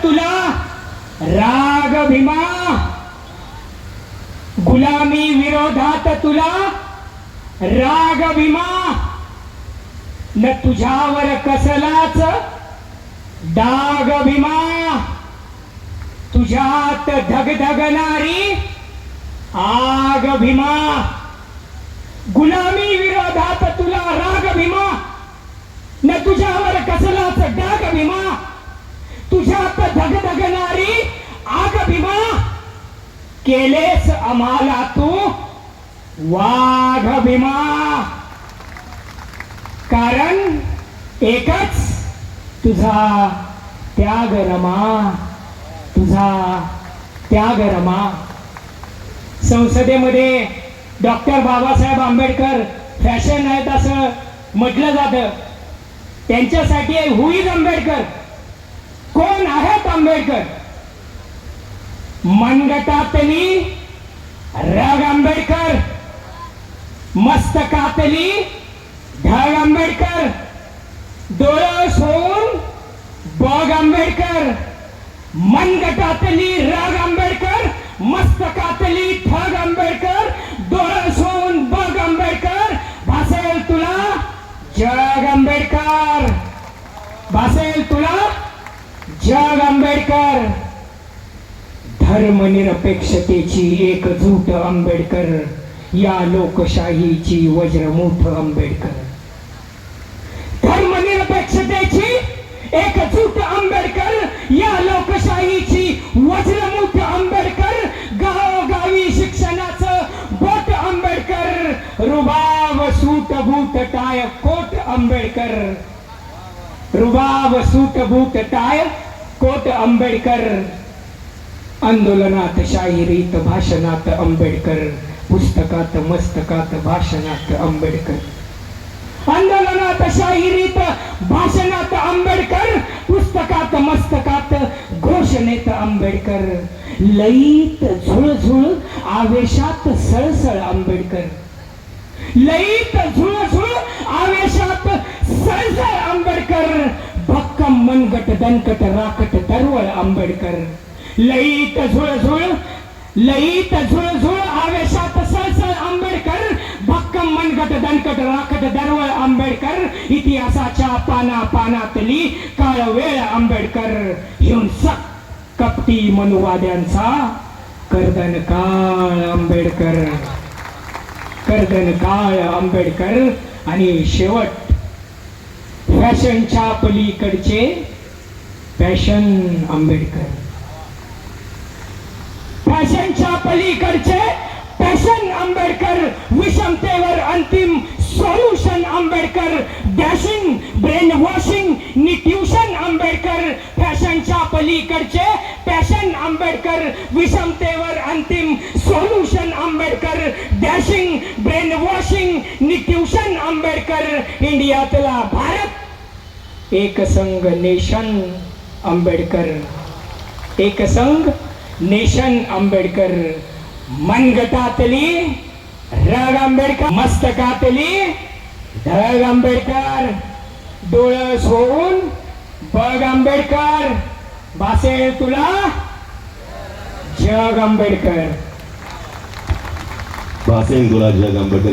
तुला राग भीमा, गुलामी विरोधात तुला राग भीमा, न तुझ्यावर कसलाच डाग भीमा, तुझ्यात धगधगणारी आग भीमा, गुलामी विरोधात तुला राग भीमा, न तुझ्यावर कसलाच डाग भीमा, तुझ्यात धगधगणारी आग भीमा, केलेस आम्हाला तू वाघ भीमा. कारण एकच तुझा त्याग रमा, तुझा त्याग रमा. संसदेमध्ये डॉक्टर बाबासाहेब आंबेडकर फॅशन आहेत असं म्हटलं जातं. त्यांच्यासाठी हु इज आंबेडकर, कोण आहेत आंबेडकर? मनगटातली रग आंबेडकर, मस्तकातली ढग आंबेडकर, डोळस होऊन बग आंबेडकर. मनगटातली रग आंबेडकर, मस्तकातली ठग आंबेडकर, डोळस होऊन बग आंबेडकर. भासेल तुला जग आंबेडकर, भासेल तुला जग आंबेडकर. धर्मनिरपेक्षतेची एकजूट आंबेडकर, या लोकशाहीची वज्रमुठ आंबेडकर. धर्मनिरपेक्षतेची एकजूट आंबेडकर, या लोकशाहीची वज्रमुठ आंबेडकर. गावोगावी शिक्षणाचं बोट आंबेडकर, रुबाब सूट बूट टाय कोट आंबेडकर, रुबाब सूट बूट टाय कोट आंबेडकर. आंदोलनात शाहिरीत भाषणात आंबेडकर, पुस्तकात मस्तकात भाषणात आंबेडकर. आंदोलनात शाहिरीत भाषणात आंबेडकर, पुस्तकात मस्तकात घोषणेत आंबेडकर. लईत झुळझुळ आवेशात सळसळ आंबेडकर, लईत झुळझुळ आवेशात सळसळ आंबेडकर. भक्कम मनगट दणकट राकट दरवळ आंबेडकर. लईत झुळझुळ, लईत झुळझुळ आवेशात सळसळ आंबेडकर. भक्कम मनगट दणकट राकट दरवळ आंबेडकर. इतिहासाच्या पाना पानातली काळवेळ आंबेडकर. हिंसक कपटी मनुवाद्यांचा कर्दन काळ आंबेडकर, कर्दन काळ आंबेडकर. आणि शेवट फॅशनच्या पलीकडचे पॅशन आंबेडकर, फॅशनच्या पलीकडचे पॅशन आंबेडकर. विषमतेवर अंतिम solution Ambedkar. Dashing brain washing नी ट्युशन आंबेडकर. फॅशनच्या पलीकडचे पॅशन आंबेडकर, विषमतेवर अंतिम solution Ambedkar. Dashing brain washing नी ट्युशन आंबेडकर. इंडियातला भारत एकसंघ नेशन आंबेडकर, एकसंघ नेशन आंबेडकर. मनगटातली रग आंबेडकर, मस्तकातली ढग आंबेडकर. डोळस होऊन बग आंबेडकर. भासेल तुला जग आंबेडकर, भासेल तुला जग आंबेडकर.